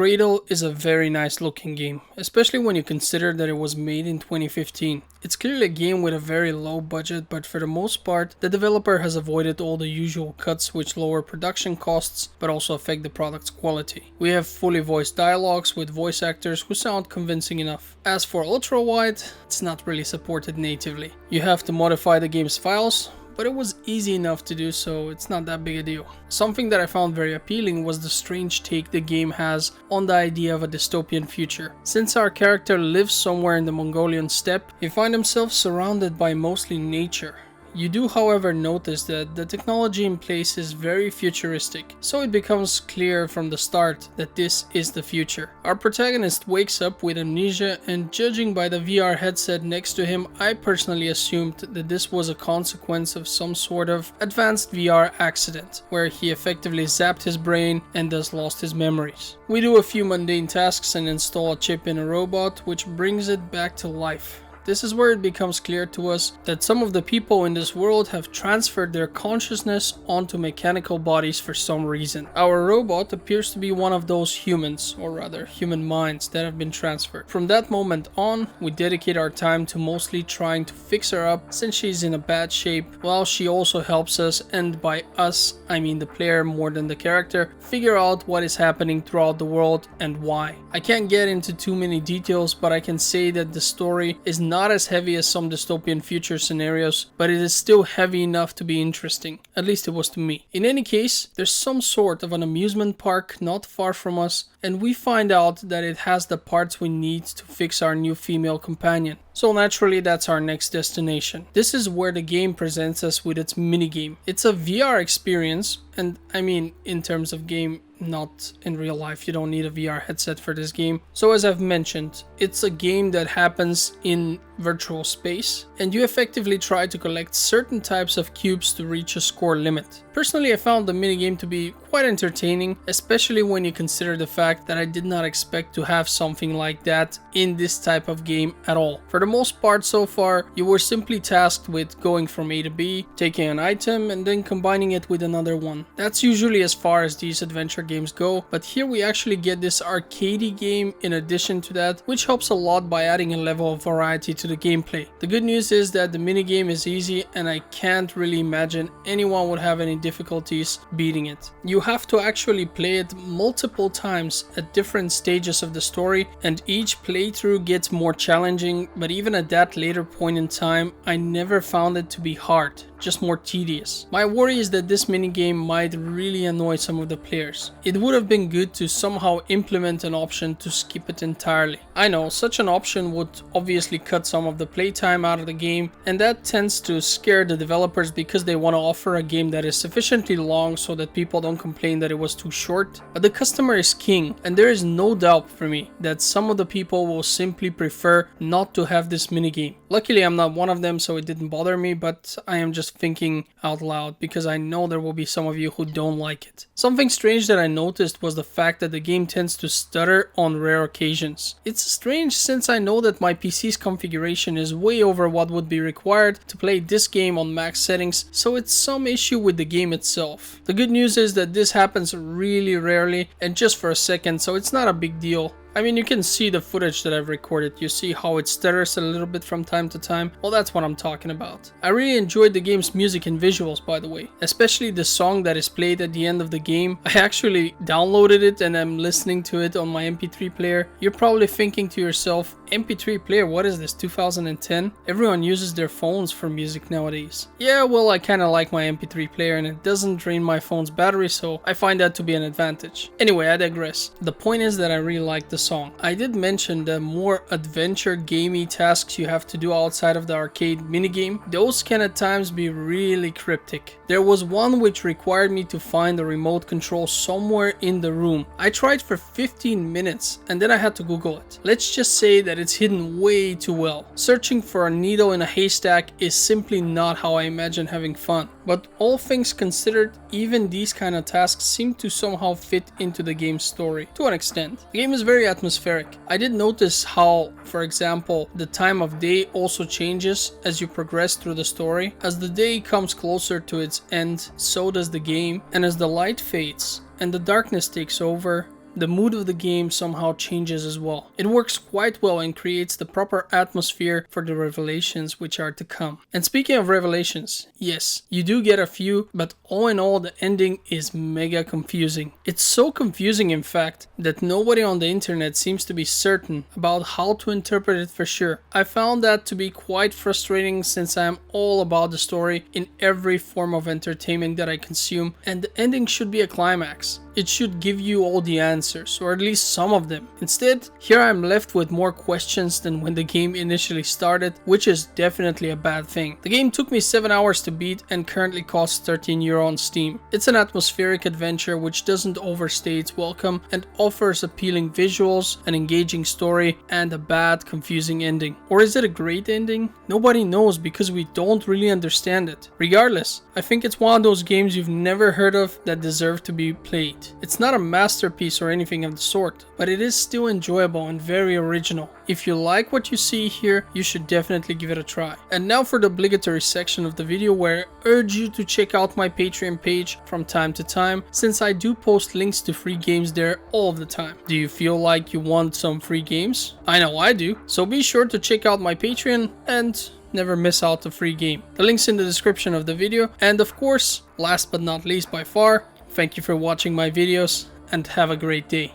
Cradle is a very nice looking game, especially when you consider that it was made in 2015. It's clearly a game with a very low budget, but for the most part, the developer has avoided all the usual cuts which lower production costs but also affect the product's quality. We have fully voiced dialogues with voice actors who sound convincing enough. As for Ultrawide, it's not really supported natively. You have to modify the game's files, but it was easy enough to do, so it's not that big a deal. Something that I found very appealing was the strange take the game has on the idea of a dystopian future. Since our character lives somewhere in the Mongolian steppe, he finds himself surrounded by mostly nature. You do, however, notice that the technology in place is very futuristic, so it becomes clear from the start that this is the future. Our protagonist wakes up with amnesia, and judging by the VR headset next to him, I personally assumed that this was a consequence of some sort of advanced VR accident, where he effectively zapped his brain and thus lost his memories. We do a few mundane tasks and install a chip in a robot, which brings it back to life. This is where it becomes clear to us that some of the people in this world have transferred their consciousness onto mechanical bodies for some reason. Our robot appears to be one of those humans, or rather human minds, that have been transferred. From that moment on, we dedicate our time to mostly trying to fix her up since she's in a bad shape, while she also helps us, and by us I mean the player more than the character, figure out what is happening throughout the world and why. I can't get into too many details, but I can say that the story is not as heavy as some dystopian future scenarios, but it is still heavy enough to be interesting. At least it was to me. In any case, there's some sort of an amusement park not far from us, and we find out that it has the parts we need to fix our new female companion. So naturally, that's our next destination. This is where the game presents us with its minigame. It's a VR experience, and I mean in terms of game, not in real life. You don't need a VR headset for this game. So as I've mentioned, it's a game that happens in virtual space, and you effectively try to collect certain types of cubes to reach a score limit. Personally, I found the minigame to be quite entertaining, especially when you consider the fact that I did not expect to have something like that in this type of game at all. For the most part so far, you were simply tasked with going from A to B, taking an item, and then combining it with another one. That's usually as far as these adventure games go, but here we actually get this arcadey game in addition to that, which helps a lot by adding a level of variety to the gameplay. The good news is that the minigame is easy, and I can't really imagine anyone would have any difficulties beating it. You have to actually play it multiple times at different stages of the story, and each playthrough gets more challenging, but even at that later point in time, I never found it to be hard, just more tedious. My worry is that this minigame might really annoy some of the players. It would have been good to somehow implement an option to skip it entirely. I know, such an option would obviously cut some of the playtime out of the game, and that tends to scare the developers because they want to offer a game that is sufficiently long so that people don't complain that it was too short. But the customer is king, and there is no doubt for me that some of the people will simply prefer not to have this minigame. Luckily, I'm not one of them, so it didn't bother me, but I am just thinking out loud because I know there will be some of you who don't like it. Something strange that I noticed was the fact that the game tends to stutter on rare occasions. It's strange since I know that my PC's configuration is way over what would be required to play this game on max settings, so it's some issue with the game itself. The good news is that this happens really rarely and just for a second, so it's not a big deal. I mean, you can see the footage that I've recorded. You see how it stutters a little bit from time to time? Well, that's what I'm talking about. I really enjoyed the game's music and visuals, by the way. Especially the song that is played at the end of the game. I actually downloaded it and I'm listening to it on my MP3 player. You're probably thinking to yourself, MP3 player, what is this, 2010? Everyone uses their phones for music nowadays. Yeah, well, I kinda like my MP3 player and it doesn't drain my phone's battery, so I find that to be an advantage. Anyway, I digress. The point is that I really like the song. I did mention the more adventure gamey tasks you have to do outside of the arcade minigame. Those can at times be really cryptic. There was one which required me to find a remote control somewhere in the room. I tried for 15 minutes and then I had to Google it. Let's just say that it's hidden way too well. Searching for a needle in a haystack is simply not how I imagine having fun. But all things considered, even these kind of tasks seem to somehow fit into the game's story, to an extent. The game is very atmospheric. I did notice how, for example, the time of day also changes as you progress through the story. As the day comes closer to its end, so does the game, and as the light fades and the darkness takes over, the mood of the game somehow changes as well. It works quite well and creates the proper atmosphere for the revelations which are to come. And speaking of revelations, yes, you do get a few, but all in all the ending is mega confusing. It's so confusing in fact that nobody on the internet seems to be certain about how to interpret it for sure. I found that to be quite frustrating since I am all about the story in every form of entertainment that I consume, and the ending should be a climax. It should give you all the answers, or at least some of them. Instead, here I'm left with more questions than when the game initially started, which is definitely a bad thing. The game took me 7 hours to beat and currently costs €13 on Steam. It's an atmospheric adventure which doesn't overstay its welcome and offers appealing visuals, an engaging story, and a bad, confusing ending. Or is it a great ending? Nobody knows because we don't really understand it. Regardless, I think it's one of those games you've never heard of that deserve to be played. It's not a masterpiece or anything of the sort, but it is still enjoyable and very original. If you like what you see here, you should definitely give it a try. And now for the obligatory section of the video where I urge you to check out my Patreon page from time to time, since I do post links to free games there all the time. Do you feel like you want some free games? I know I do, so be sure to check out my Patreon and never miss out a free game. The link's in the description of the video, and of course, last but not least by far, thank you for watching my videos and have a great day.